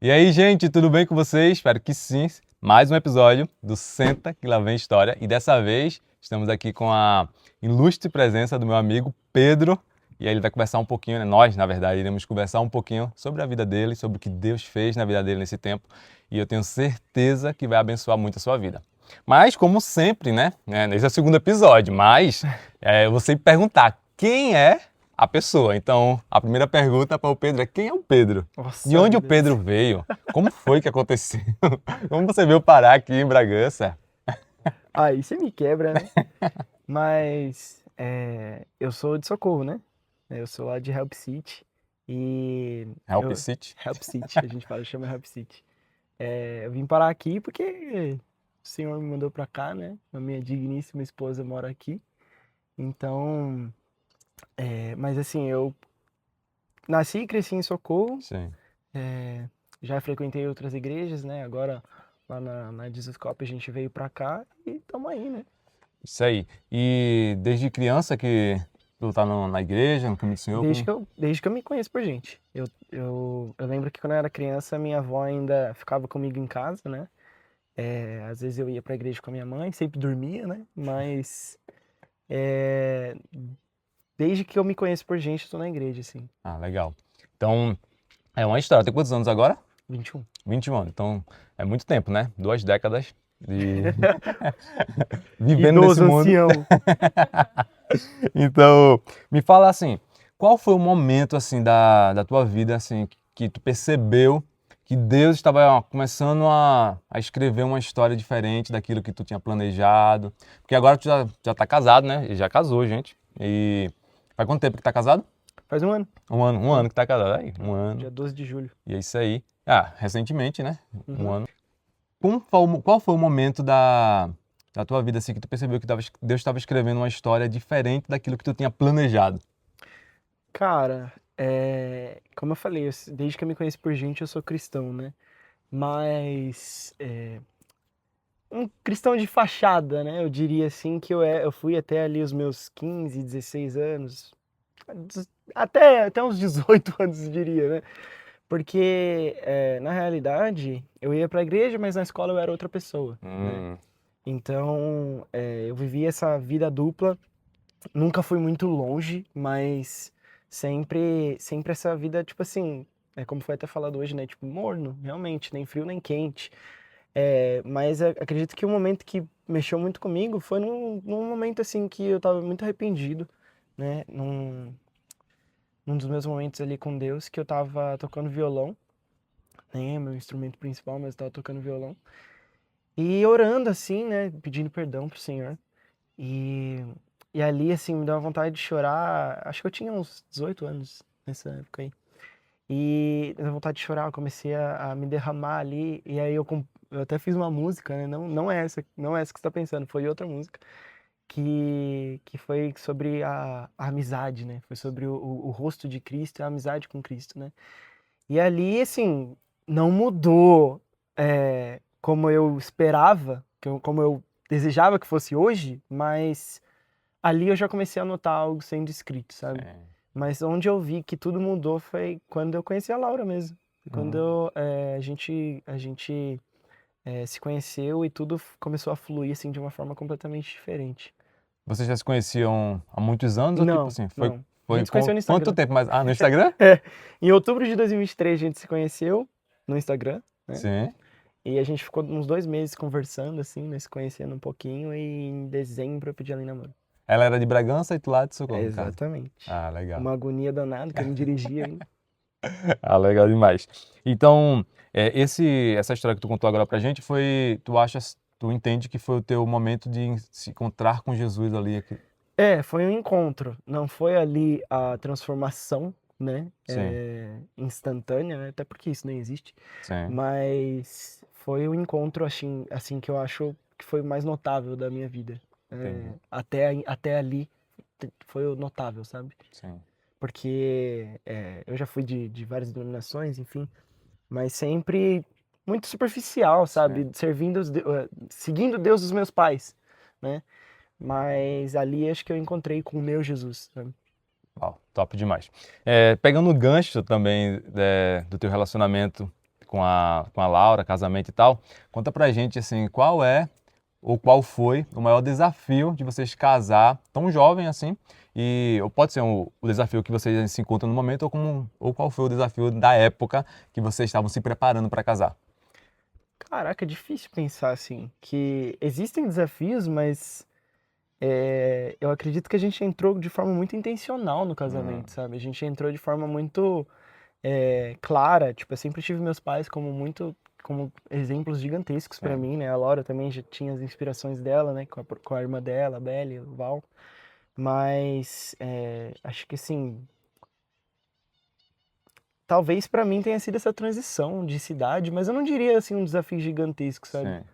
E aí, gente, tudo bem com vocês? Espero que sim. Mais um episódio do Senta que lá vem história. E dessa vez estamos aqui com a ilustre presença do meu amigo Pedro. E aí ele vai conversar um pouquinho, né? Nós, na verdade, iremos conversar um pouquinho sobre a vida dele, sobre o que Deus fez na vida dele nesse tempo. E eu tenho certeza que vai abençoar muito a sua vida. Mas, como sempre, né? Esse é o segundo episódio, mas eu vou sempre perguntar quem é a pessoa. Então, a primeira pergunta para o Pedro é: quem é o Pedro? De Nossa, onde meu o Pedro Deus. veio? Como foi que aconteceu? Como você veio parar aqui em Bragança? Aí você me quebra, né? Mas eu sou de Socorro, né? Eu sou lá de Help City. E Help City? Help City, a gente fala, chama Help City. Eu vim parar aqui porque o senhor me mandou pra cá, né? A minha digníssima esposa mora aqui. Então, mas assim, eu nasci e cresci em Socorro. Sim. é, Já frequentei outras igrejas, né? Agora lá na Jesus Cop a gente veio pra cá e tamo aí, né? Isso aí. E desde criança que tu tá na igreja, no caminho do Senhor, como... Desde que eu me conheço por gente. Eu lembro que quando eu era criança, minha avó ainda ficava comigo em casa, né? Às vezes eu ia pra igreja com a minha mãe, sempre dormia, né? Mas é, desde que eu me conheço por gente, eu tô na igreja, assim. Ah, legal. Então, é uma história. Tem quantos anos agora? 21. 21 anos. Então, é muito tempo, né? 2 décadas de vivendo nesse Idoso, mundo. ancião. Então, me fala assim, qual foi o momento assim da tua vida assim que tu percebeu que Deus estava começando a escrever uma história diferente daquilo que tu tinha planejado? Porque agora tu já tá casado, né? E já casou, gente. E faz quanto tempo que tá casado? Faz um ano. Um É, ano que tá casado. Aí, um ano. dia 12 de julho. E é isso aí. Ah, recentemente, né? Um Uhum. ano. Qual foi o momento da tua vida assim que tu percebeu que Deus estava escrevendo uma história diferente daquilo que tu tinha planejado? Cara, como eu falei, desde que eu me conheço por gente, eu sou cristão, né? Mas um cristão de fachada, né? Eu diria assim que eu fui até ali os meus 15, 16 anos, até uns 18 anos, eu diria, né? Porque, na realidade, eu ia pra igreja, mas na escola eu era outra pessoa, né? Hum, Então, eu vivi essa vida dupla, nunca fui muito longe, mas sempre essa vida, tipo assim, como foi até falado hoje, né? Tipo, morno, realmente, nem frio nem quente. Mas acredito que o momento que mexeu muito comigo foi num momento assim que eu tava muito arrependido, né? Num dos meus momentos ali com Deus, que eu tava tocando violão, né? Meu instrumento principal, mas eu tava tocando violão. E orando assim, né? Pedindo perdão pro Senhor. E, e ali, assim, me deu uma vontade de chorar. Acho que eu tinha uns 18 anos nessa época aí. E na vontade de chorar, eu comecei a me derramar ali, e aí eu até fiz uma música, né? Não é essa que você tá pensando, foi outra música, que foi sobre a amizade, né? Foi sobre o rosto de Cristo e a amizade com Cristo, né? E ali, assim, não mudou como eu esperava, como eu desejava que fosse hoje, mas ali eu já comecei a notar algo sendo escrito, sabe? sim. Mas onde eu vi que tudo mudou foi quando eu conheci a Laura mesmo. Quando Hum. a gente se conheceu e tudo começou a fluir assim de uma forma completamente diferente. Vocês já se conheciam há muitos anos ou tipo Não, assim, não. A foi gente se conheceu no quanto Instagram. tempo mais? Ah, no Instagram? Em outubro de 2023 a gente se conheceu no Instagram, né? Sim. E a gente ficou uns 2 meses conversando assim, né? Se conhecendo um pouquinho e em dezembro eu pedi ela em namoro. Ela era de Bragança e tu lá de Socorro, no caso. Exatamente. Ah, legal. Uma agonia danada que eu não dirigia ainda. Ah, legal demais. Então, essa história que tu contou agora pra gente foi, tu entende que foi o teu momento de se encontrar com Jesus ali? Foi um encontro, não foi ali a transformação, né, Sim, instantânea, né, até porque isso nem existe, sim, mas foi um encontro assim que eu acho que foi o mais notável da minha vida. entendi. Até ali foi o notável, sabe? Sim, Porque eu já fui de várias denominações, enfim, mas sempre muito superficial, sim. sabe? Seguindo Deus dos meus pais, né? Mas ali acho que eu encontrei com o meu Jesus, sabe? Uau, top demais. Pegando o gancho também do teu relacionamento com a Laura, casamento e tal. Conta pra gente, assim, qual é ou qual foi o maior desafio de vocês casar tão jovem assim? Ou pode ser o desafio que vocês se encontram no momento, ou qual foi o desafio da época que vocês estavam se preparando para casar? Caraca, é difícil pensar assim, que existem desafios, mas eu acredito que a gente entrou de forma muito intencional no Hum, casamento, sabe? A gente entrou de forma muito clara, tipo, eu sempre tive meus pais como exemplos gigantescos pra sim. mim, né? A Laura também já tinha as inspirações dela, né? Com a irmã dela, a Belle, o Val. Mas acho que assim, talvez pra mim tenha sido essa transição de cidade, mas eu não diria assim um desafio gigantesco, sabe? Sim,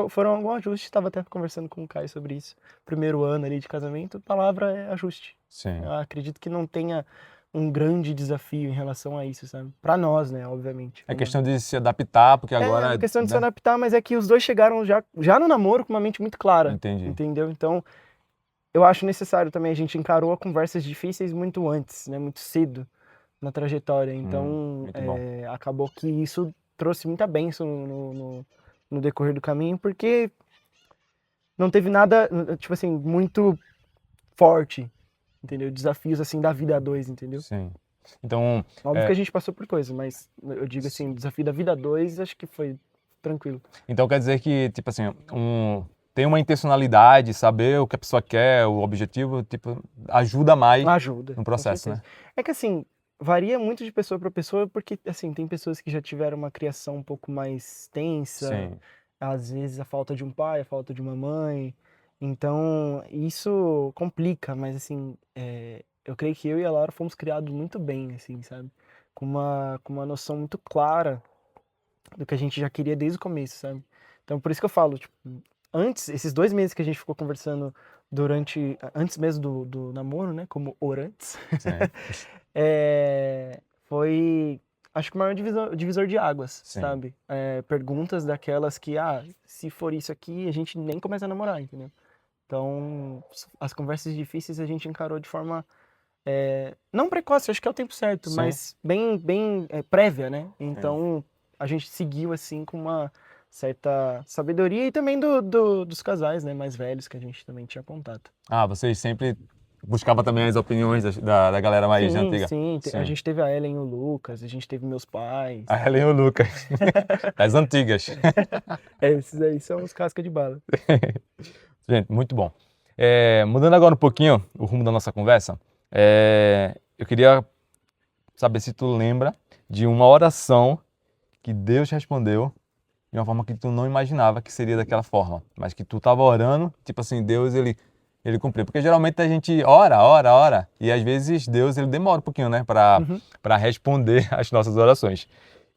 Foram alguns ajustes, estava até conversando com o Caio sobre isso. Primeiro ano ali de casamento, a palavra é ajuste. sim. Eu acredito que não tenha um grande desafio em relação a isso, sabe? Pra nós, né, obviamente. É questão de se adaptar, porque É uma agora, questão de se né? adaptar, mas é que os dois chegaram já no namoro com uma mente muito clara, Entendi. entendeu? Então, eu acho necessário também, a gente encarou conversas difíceis muito antes, né, muito cedo na trajetória. Então, Muito bom. acabou que isso trouxe muita bênção no decorrer do caminho, porque não teve nada, tipo assim, muito forte, entendeu? Desafios assim da vida a dois, entendeu? Sim. Então, Óbvio que a é, gente passou por coisa, mas eu digo assim, desafio da vida a dois, acho que foi tranquilo. então quer dizer que, tipo assim, tem uma intencionalidade, saber o que a pessoa quer, o objetivo, tipo, ajuda mais Ajuda, no com processo, certeza. né? É que assim, varia muito de pessoa para pessoa, porque assim, tem pessoas que já tiveram uma criação um pouco mais tensa, Sim, às vezes a falta de um pai, a falta de uma mãe. Então, isso complica, mas assim, eu creio que eu e a Laura fomos criados muito bem, assim, sabe? Com uma noção muito clara do que a gente já queria desde o começo, sabe? Então, por isso que eu falo, tipo, esses 2 meses que a gente ficou conversando antes mesmo do namoro, né? Como orantes, sim, foi, acho que o maior divisor de águas, sim. sabe? Perguntas daquelas que, se for isso aqui, a gente nem começa a namorar, entendeu? Então, as conversas difíceis a gente encarou de forma, não precoce, acho que é o tempo certo, Sim, mas bem prévia, né? sim. Então, a gente seguiu assim com uma certa sabedoria e também dos casais, né, mais velhos que a gente também tinha contato. Ah, vocês sempre buscavam também as opiniões da galera mais Sim, antiga. sim, a Sim. gente teve a Ellen e o Lucas, a gente teve meus A pais. Helen e o Lucas, das antigas. Esses aí são os casca de bala. Gente, muito bom. Mudando agora um pouquinho o rumo da nossa conversa, eu queria saber se tu lembra de uma oração que Deus respondeu de uma forma que tu não imaginava que seria daquela forma, mas que tu tava orando, tipo assim, Deus ele cumpriu. Porque geralmente a gente ora, e às vezes Deus ele demora um pouquinho, né, Uhum, para responder as nossas orações.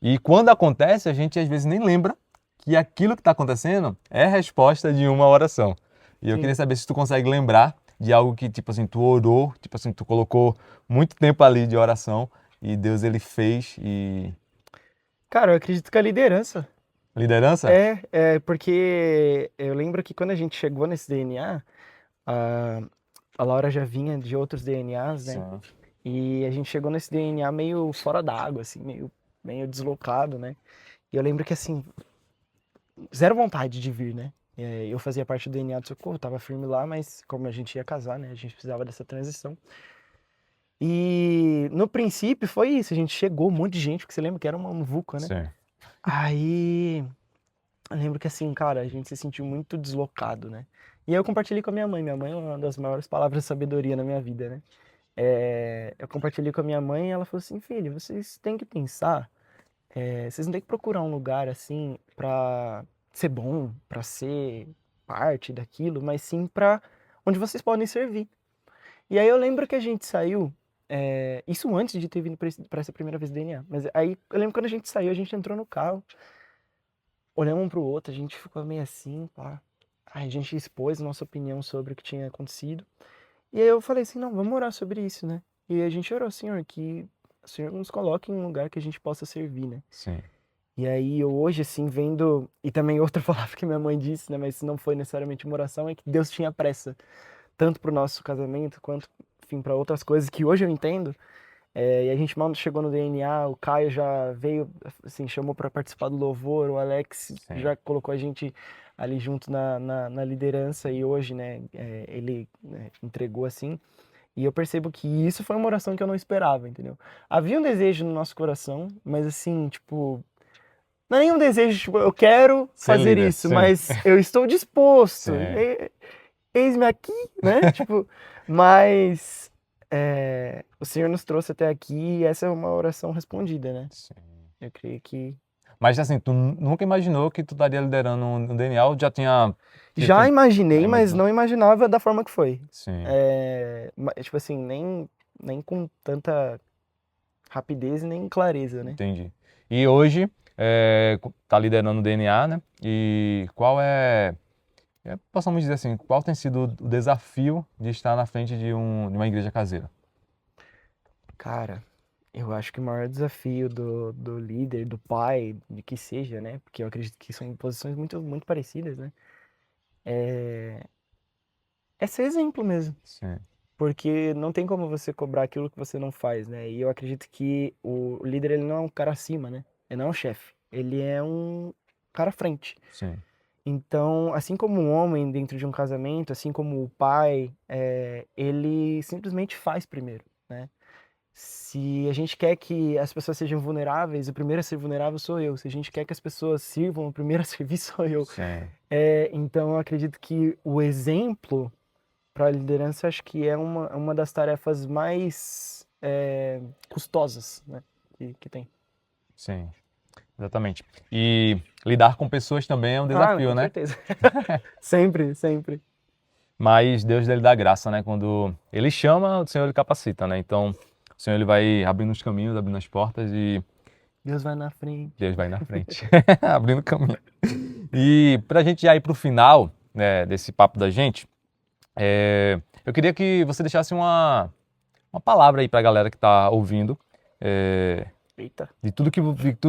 E quando acontece, a gente às vezes nem lembra que aquilo que está acontecendo é a resposta de uma oração. E eu queria sim. saber se tu consegue lembrar de algo que, tipo assim, tu orou, tipo assim, tu colocou muito tempo ali de oração e Deus ele fez e Cara, eu acredito que a liderança. liderança? Porque eu lembro que quando a gente chegou nesse DNA, a, a Laura já vinha de outros DNAs, né? Sim. E a gente chegou nesse DNA meio fora d'água, assim, meio deslocado, né? E eu lembro que, assim, zero vontade de vir, né? Eu fazia parte do DNA do Socorro, tava firme lá, mas como a gente ia casar, né? A gente precisava dessa transição. E no princípio foi isso, a gente chegou, um monte de gente, porque você lembra que era uma muvuca, né? Sim. Aí eu lembro que assim, cara, a gente se sentiu muito deslocado, né? E aí eu compartilhei com a minha mãe. Minha mãe é uma das maiores palavras de sabedoria na minha vida, né? Eu compartilhei com a minha mãe e ela falou assim, filho, vocês têm que pensar, vocês não têm que procurar um lugar assim pra ser bom, pra ser parte daquilo, mas sim pra onde vocês podem servir. E aí eu lembro que a gente saiu, isso antes de ter vindo pra essa primeira vez do DNA, mas aí eu lembro quando a gente saiu, a gente entrou no carro, olhamos um pro outro, a gente ficou meio assim, pá. Aí a gente expôs a nossa opinião sobre o que tinha acontecido. E aí eu falei assim, não, vamos orar sobre isso, né? E a gente orou, Senhor, que o Senhor nos coloque em um lugar que a gente possa servir, né? Sim. E aí eu hoje, assim, vendo... E também outra palavra que minha mãe disse, né? Mas não foi necessariamente uma oração, é que Deus tinha pressa. Tanto pro nosso casamento, quanto, enfim, para outras coisas que hoje eu entendo. E a gente mal chegou no DNA, o Caio já veio, assim, chamou para participar do louvor, o Alex Sim. já colocou a gente ali junto na liderança e hoje, né, ele né, entregou assim. E eu percebo que isso foi uma oração que eu não esperava, entendeu? Havia um desejo no nosso coração, mas assim, tipo, não é nenhum desejo, tipo, eu quero Ser fazer líder, isso, sim. mas eu estou disposto. Sim. Eis-me aqui, né? Tipo, mas o Senhor nos trouxe até aqui e essa é uma oração respondida, né? Sim. Eu creio que. Mas assim, tu nunca imaginou que tu estaria liderando no DNA ou já tinha. Já Já imaginei, mas imaginou? não imaginava da forma que foi. Sim, Tipo assim, nem com tanta rapidez e nem clareza, né? entendi. E hoje tá liderando o DNA, né? E qual possamos dizer assim, qual tem sido o desafio de estar na frente de uma igreja caseira? Cara, eu acho que o maior desafio do líder, do pai, de que seja, né? Porque eu acredito que são posições muito parecidas, né? É ser exemplo mesmo. Sim, Porque não tem como você cobrar aquilo que você não faz, né? E eu acredito que o líder, ele não é um cara acima, né? Ele não é um chefe. Ele é um cara à frente. sim, Então, assim como um homem dentro de um casamento, assim como o pai, ele simplesmente faz primeiro, né? Se a gente quer que as pessoas sejam vulneráveis, o primeiro a ser vulnerável sou eu. Se a gente quer que as pessoas sirvam, o primeiro a servir sou eu. sim, Então, eu acredito que o exemplo para a liderança acho que é uma das tarefas mais custosas, né, que tem. sim, exatamente. E lidar com pessoas também é um Ah, desafio, com né? certeza. Sempre, sempre. Mas Deus ele dá graça, né? Quando ele chama, o Senhor ele capacita, né? Então, o Senhor ele vai abrindo os caminhos, abrindo as portas e Deus vai na frente. Deus vai na frente, abrindo o caminho. E para a gente já ir para o final, né, desse papo da gente, eu queria que você deixasse uma palavra aí para a galera que está ouvindo, Eita. de tudo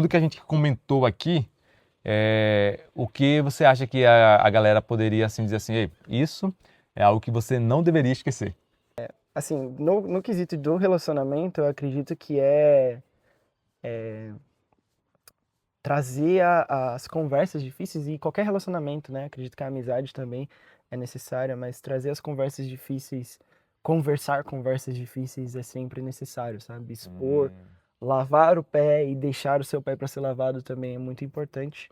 que a gente comentou aqui, o que você acha que a galera poderia assim dizer assim, ei, isso é algo que você não deveria esquecer. Assim, no quesito do relacionamento, eu acredito que trazer as conversas difíceis e qualquer relacionamento, né? Acredito que a amizade também é necessária, mas trazer as conversas difíceis, conversar conversas difíceis é sempre necessário, sabe? Expor, Hum, lavar o pé e deixar o seu pé para ser lavado também é muito importante.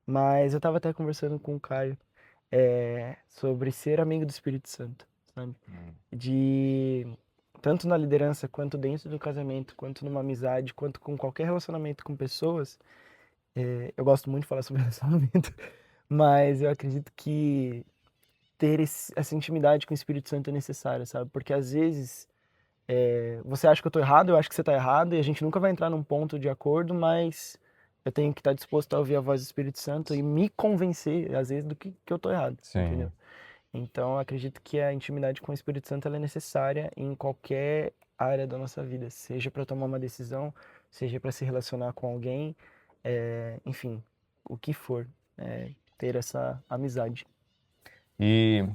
Mas eu tava até conversando com o Caio sobre ser amigo do Espírito Santo, sabe? hum, De tanto na liderança quanto dentro do casamento, quanto numa amizade, quanto com qualquer relacionamento com pessoas. Eu gosto muito de falar sobre relacionamento, mas eu acredito que ter essa intimidade com o Espírito Santo é necessário, sabe? Porque às vezes você acha que eu tô errado, eu acho que você tá errado, e a gente nunca vai entrar num ponto de acordo, mas eu tenho que estar disposto a ouvir a voz do Espírito Santo e me convencer, às vezes, do que eu tô errado, entendeu? sim. Então, eu acredito que a intimidade com o Espírito Santo ela é necessária em qualquer área da nossa vida, seja para tomar uma decisão, seja para se relacionar com alguém, enfim, o que for, ter essa amizade. E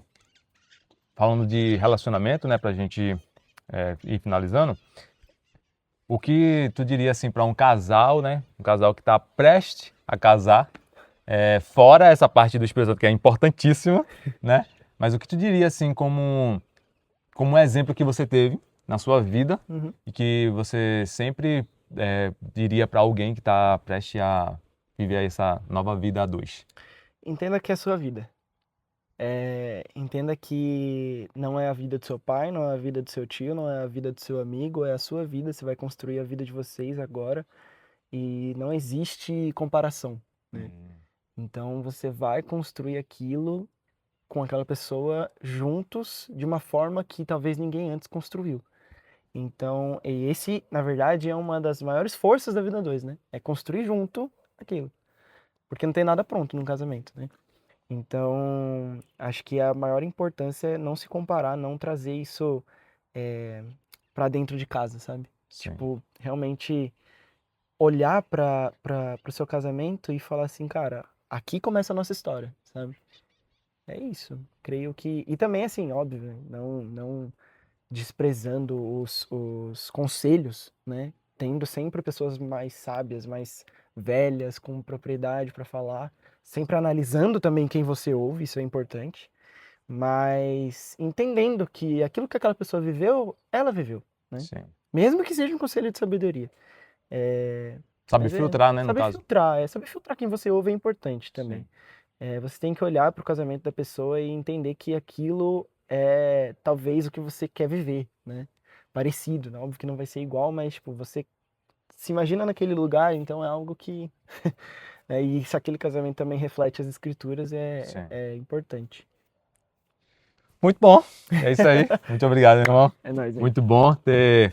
falando de relacionamento, né, pra gente ir finalizando, o que tu diria assim para um casal, né, um casal que está prestes a casar, fora essa parte do Espírito Santo que é importantíssima, né, mas o que tu diria assim como um exemplo que você teve na sua vida Uhum. e que você sempre diria para alguém que está prestes a viver essa nova vida a dois? Entenda que é a sua vida. Entenda que não é a vida do seu pai, não é a vida do seu tio, não é a vida do seu amigo, é a sua vida. Você vai construir a vida de vocês agora e não existe comparação, né? Hum, Então você vai construir aquilo com aquela pessoa juntos de uma forma que talvez ninguém antes construiu. Então, e esse, na verdade, é uma das maiores forças da vida a dois, né? É construir junto aquilo. Porque não tem nada pronto no casamento, né? Então, acho que a maior importância é não se comparar, não trazer isso é, para dentro de casa, sabe? sim. Tipo, realmente olhar para o seu casamento e falar assim, cara, aqui começa a nossa história, sabe? É isso. Creio que. E também, assim, óbvio, né? Não. desprezando os conselhos, né? Tendo sempre pessoas mais sábias, mais velhas, com propriedade para falar, sempre analisando também quem você ouve, isso é importante, mas entendendo que aquilo que aquela pessoa viveu, ela viveu, né? Sim. Mesmo que seja um conselho de sabedoria. É, Sabe mas filtrar, né, no caso. saber filtrar quem você ouve é importante também. Sim. Você tem que olhar para o casamento da pessoa e entender que aquilo é talvez o que você quer viver, né? Parecido, né? Óbvio que não vai ser igual, mas tipo, você se imagina naquele lugar, então é algo que. Né, e se aquele casamento também reflete as escrituras, Sim. é importante. Muito bom. É isso aí. Muito obrigado, meu irmão. É nóis, hein? Muito bom ter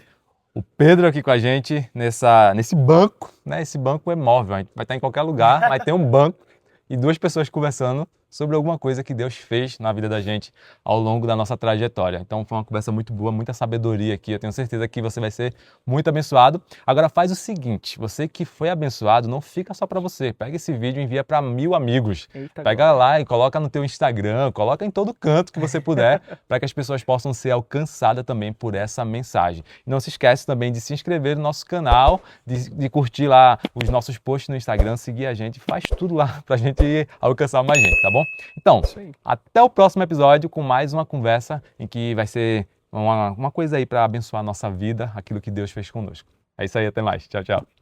o Pedro aqui com a gente nesse banco, né? Esse banco é móvel, a gente vai estar em qualquer lugar, vai ter um banco e duas pessoas conversando sobre alguma coisa que Deus fez na vida da gente ao longo da nossa trajetória. Então foi uma conversa muito boa, muita sabedoria aqui. Eu tenho certeza que você vai ser muito abençoado. Agora faz o seguinte, você que foi abençoado, não fica só para você. Pega esse vídeo e envia para 1000 amigos. Eita, Pega glória. lá e coloca no teu Instagram, coloca em todo canto que você puder, para que as pessoas possam ser alcançadas também por essa mensagem. E não se esquece também de se inscrever no nosso canal, de curtir lá os nossos posts no Instagram, seguir a gente, faz tudo lá para a gente alcançar mais gente, tá bom? Então, Isso aí. até o próximo episódio com mais uma conversa em que vai ser uma coisa aí para abençoar a nossa vida, aquilo que Deus fez conosco. É isso aí, até mais. Tchau, tchau.